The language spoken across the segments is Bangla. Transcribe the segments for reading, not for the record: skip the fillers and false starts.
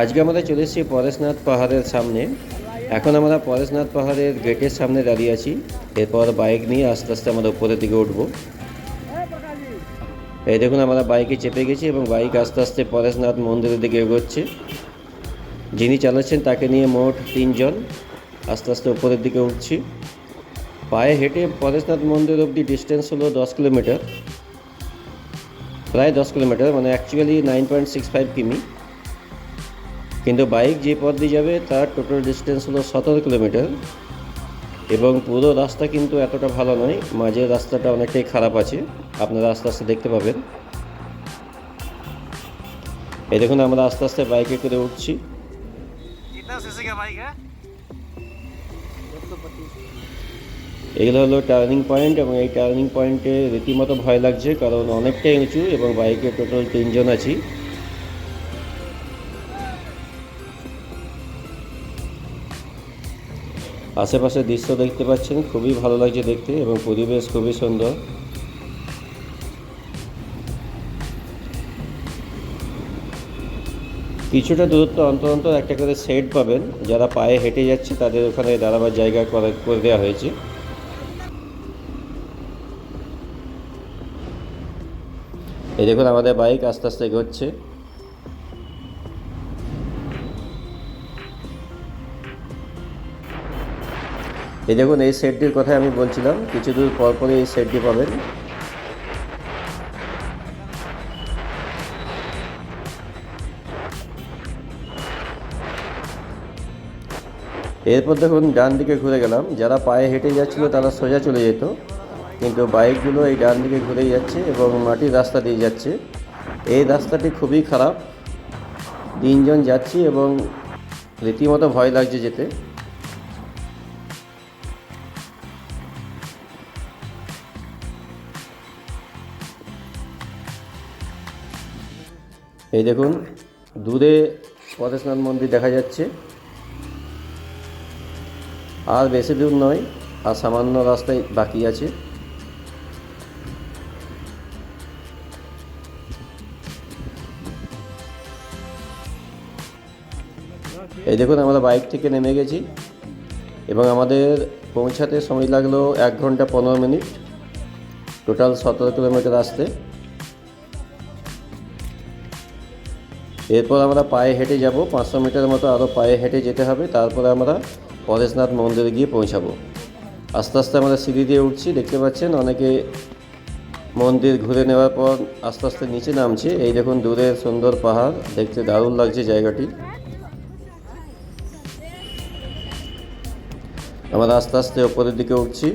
আজকে আমরা চলে এসেছি পরেশনাথ পাহাড়ের সামনে। এখন আমরা পরেশনাথ পাহাড়ের গেটের সামনে দাঁড়িয়ে আছি। এরপর বাইক নিয়ে আস্তে আস্তে আমরা উপরের দিকে উঠব। এই দেখুন, আমরা বাইকে চেপে গেছি এবং বাইক আস্তে আস্তে পরেশনাথ মন্দিরের দিকে এগোচ্ছে। যিনি চালাচ্ছেন তাকে নিয়ে মোট 3 জন আস্তে আস্তে উপরের দিকে উঠছি। পায়ে হেঁটে পরেশনাথ মন্দির অবধি ডিস্টেন্স হলো 10 কিলোমিটার, প্রায় 10 কিলোমিটার, মানে অ্যাকচুয়ালি 9.65 কিমি। কিন্তু বাইক যে পথ দিয়ে যাবে তার টোটাল ডিস্টেন্স হলো 17 কিলোমিটার। এবং পুরো রাস্তা কিন্তু এতটা ভালো নয়, মাঝের রাস্তাটা অনেকটাই খারাপ আছে, আপনারা আস্তে আস্তে দেখতে পাবেন। এই দেখুন, আমরা আস্তে আস্তে বাইকে করে উঠছি। এগুলো হলো টার্নিং পয়েন্ট এবং এই টার্নিং পয়েন্টে রীতিমতো ভয় লাগছে, কারণ অনেকটাই উঁচু এবং বাইকে টোটাল 3 জন আছি। আশেপাশের দৃশ্য দেখতে পাচ্ছেন, খুবই ভালো লাগছে দেখতে এবং পরিবেশ খুবই সুন্দর। কিছুটা দূরত্ব অন্তর অন্তর একটা করে শেড পাবেন, যারা পায়ে হেঁটে যাচ্ছে তাদের ওখানে দাঁড়াবার জায়গা করে দেওয়া হয়েছে। এই দেখুন, আমাদের বাইক আস্তে আস্তে এগোচ্ছে। এই দেখুন, এই শেডটির কথাই আমি বলছিলাম, কিছু দূর পর পরে এই শেডটি পাবেন। এরপর দেখুন, ডান দিকে ঘুরে গেলাম। যারা পায়ে হেঁটে যাচ্ছিল তারা সোজা চলে যেত, কিন্তু বাইকগুলো এই ডান দিকে ঘুরেই যাচ্ছে এবং মাটির রাস্তা দিয়ে যাচ্ছে। এই রাস্তাটি খুবই খারাপ। 3 জন যাচ্ছি এবং রীতিমতো ভয় লাগছে যেতে। এই দেখুন, দূরে পরেশনাথ মন্দির দেখা যাচ্ছে। আর বেশি দূর নয়, আর সামান্য রাস্তায় বাকি আছে। এই দেখুন, আমরা বাইক থেকে নেমে গেছি এবং আমাদের পৌঁছাতে সময় লাগলো 1 ঘন্টা 15 মিনিট, টোটাল 17 কিলোমিটার আসতে। এরপর আমরা পায়ে হেঁটে যাব, 500 মিটার মতো আরও পায়ে হেঁটে যেতে হবে। তারপরে আমরা পরেশনাথ মন্দিরে গিয়ে পৌঁছাবো। আস্তে আস্তে আমরা সিঁড়ি দিয়ে উঠছি, দেখতে পাচ্ছেন অনেকে মন্দির ঘুরে নেওয়ার পর আস্তে আস্তে নিচে নামছে। এই দেখুন, দূরের সুন্দর পাহাড়, দেখতে দারুণ লাগছে জায়গাটি। আমরা আস্তে আস্তে ওপরের দিকে উঠছি।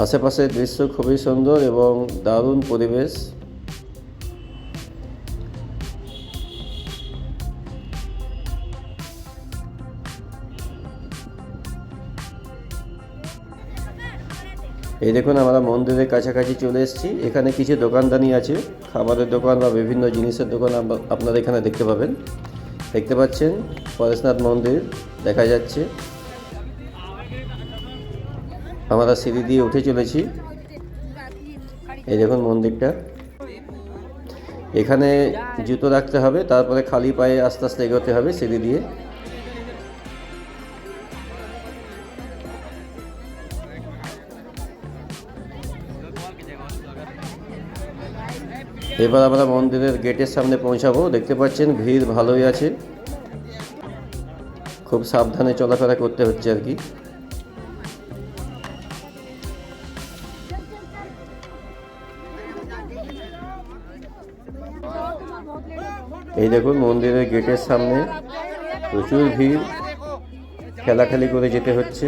আশেপাশের দৃশ্য খুবই সুন্দর এবং দারুণ পরিবেশ। এই দেখুন, আমরা মন্দিরের কাছাকাছি চলে এসেছি। এখানে কিছু দোকানদানি আছে, খাবারের দোকান বা বিভিন্ন জিনিসের দোকান আপনারা এখানে দেখতে পাবেন। দেখতে পাচ্ছেন পরেশনাথ মন্দির দেখা যাচ্ছে। আমরা সিঁড়ি দিয়ে উঠে চলেছি। এই দেখুন মন্দিরটা। এখানে জুতো রাখতে হবে, তারপরে খালি পায়ে আস্তে আস্তে এগোতে হবে সিঁড়ি দিয়ে। এবার আমরা মন্দিরের গেটের সামনে পৌঁছাবো। দেখতে পাচ্ছেন ভিড় ভালোই আছে, খুব সাবধানে চলাফেরা করতে হচ্ছে আর কি। এই দেখুন, মন্দিরের গেটের সামনে প্রচুর ভিড়, ঠেলাঠেলি করে যেতে হচ্ছে।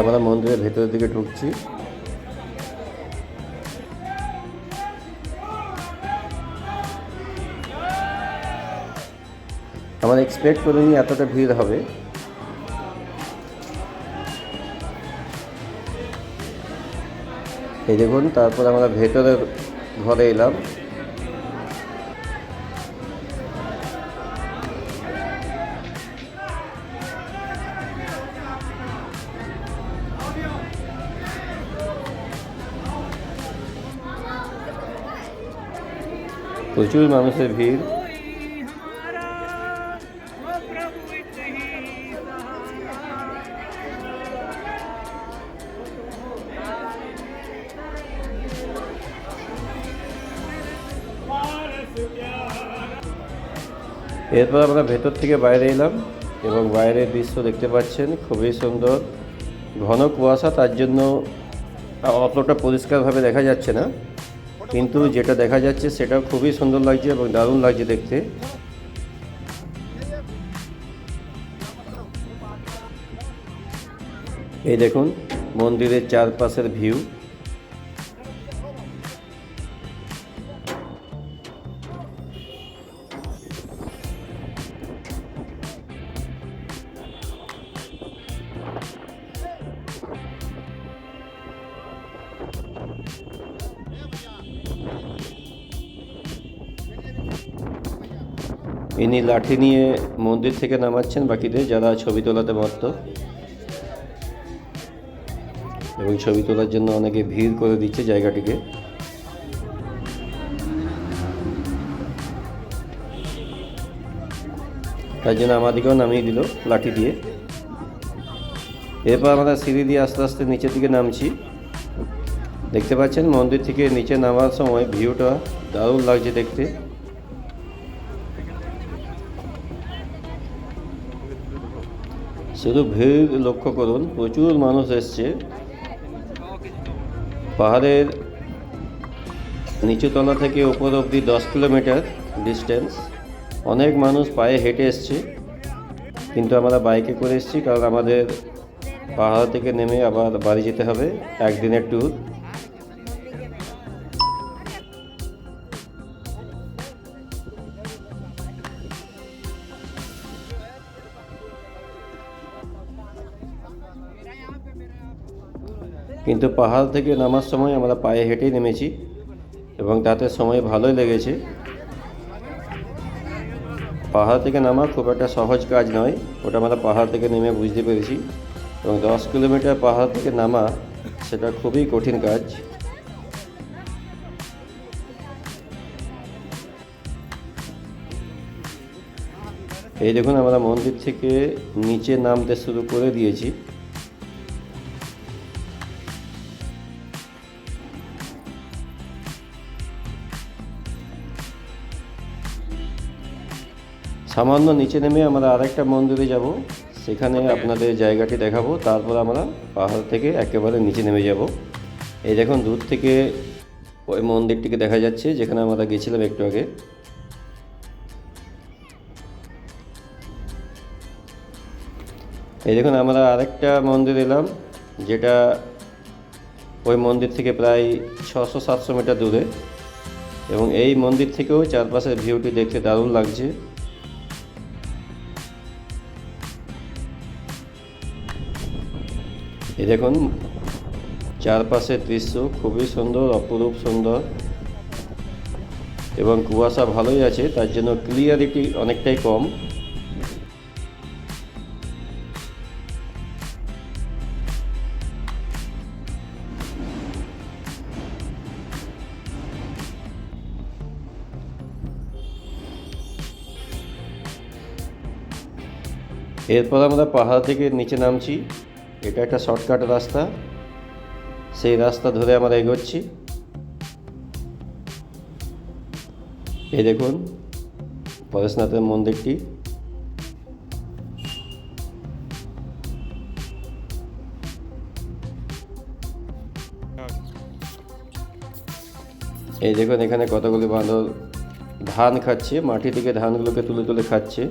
আমরা মন্দিরের ভেতরের দিকে ঢুকছি। আমরা এক্সপেক্ট করিনি এতটা ভিড় হবে। এই দেখুন, তারপর আমরা ভেতরের ঘরে এলাম। প্রচুর মানুষের ভিড়। এরপর আমরা ভেতর থেকে বাইরে এলাম এবং বাইরের দৃশ্য দেখতে পাচ্ছেন, খুবই সুন্দর। ঘন কুয়াশা, তার জন্য অতটা পরিষ্কারভাবে দেখা যাচ্ছে না, কিন্তু যেটা দেখা যাচ্ছে সেটা খুবই সুন্দর লাগছে এবং দারুণ লাগছে দেখতে। এই দেখুন মন্দিরের চারপাশের ভিউ। ইনি লাঠি নিয়ে মন্দির থেকে নামাচ্ছেন বাকিদের, যারা ছবি তোলাতে মত্ত, এবং ছবি তোলার জন্য অনেকে ভিড় করে দিচ্ছে জায়গাটিকে। তার জন্য আমাদেরকেও নামিয়ে দিল লাঠি দিয়ে। এরপর আমরা সিঁড়ি দিয়ে আস্তে আস্তে নিচের দিকে নামছি। দেখতে পাচ্ছেন মন্দির থেকে নিচে নামার সময় ভিউটা দারুণ লাগছে দেখতে। শুধু ভিড় লক্ষ্য করুন, প্রচুর মানুষ এসছে। পাহাড়ের নিচুতলা থেকে উপর অবধি 10 কিলোমিটার ডিস্টেন্স। অনেক মানুষ পায়ে হেঁটে এসছে, কিন্তু আমরা বাইকে করে এসেছি, কারণ আমাদের পাহাড় থেকে নেমে আবার বাড়ি যেতে হবে, একদিনের ট্যুর। কিন্তু পাহাড় থেকে নামার সময় আমরা পায়ে হেঁটেই নেমেছি এবং তাতে সময় ভালোই লেগেছে। পাহাড় থেকে নামা খুব একটা সহজ কাজ নয়, ওটা আমরা পাহাড় থেকে নেমে বুঝতে পেরেছি। এবং 10 কিলোমিটার পাহাড় থেকে নামা, সেটা খুবই কঠিন কাজ। এই দেখুন আমরা মন্দির থেকে নিচে নামতে শুরু করে দিয়েছি। সামান্য নিচে নেমে আমরা আরেকটা মন্দিরে যাব, সেখানে আপনাদের জায়গাটি দেখাবো। তারপর আমরা পাহাড় থেকে একেবারে নিচে নেমে যাব। এই দেখুন দূর থেকে ওই মন্দিরটিকে দেখা যাচ্ছে, যেখানে আমরা গেছিলাম একটু আগে। এই দেখুন আমরা আরেকটা মন্দির এলাম, যেটা ওই মন্দির থেকে প্রায় 600-700 মিটার দূরে, এবং এই মন্দির থেকেও চারপাশের ভিউটি দেখতে দারুণ লাগছে। এই দেখুন চারপাশের দৃশ্য খুবই সুন্দর, অপরূপ সুন্দর, এবং কুয়াশা ভালোই আছে, তার জন্য ক্লিয়ারিটি অনেকটাই কম। এরপর আমরা পাহাড় থেকে নিচে নামছি। এটা একটা শর্টকাট রাস্তা, সেই রাস্তা ধরে আমরা এগোচ্ছি। এই দেখুন পরেশনাথের মন্দিরটি। এই দেখুন এখানে কতগুলি বাঁদর ধান খাচ্ছে, মাটি থেকে ধানগুলোকে তুলে তুলে খাচ্ছে।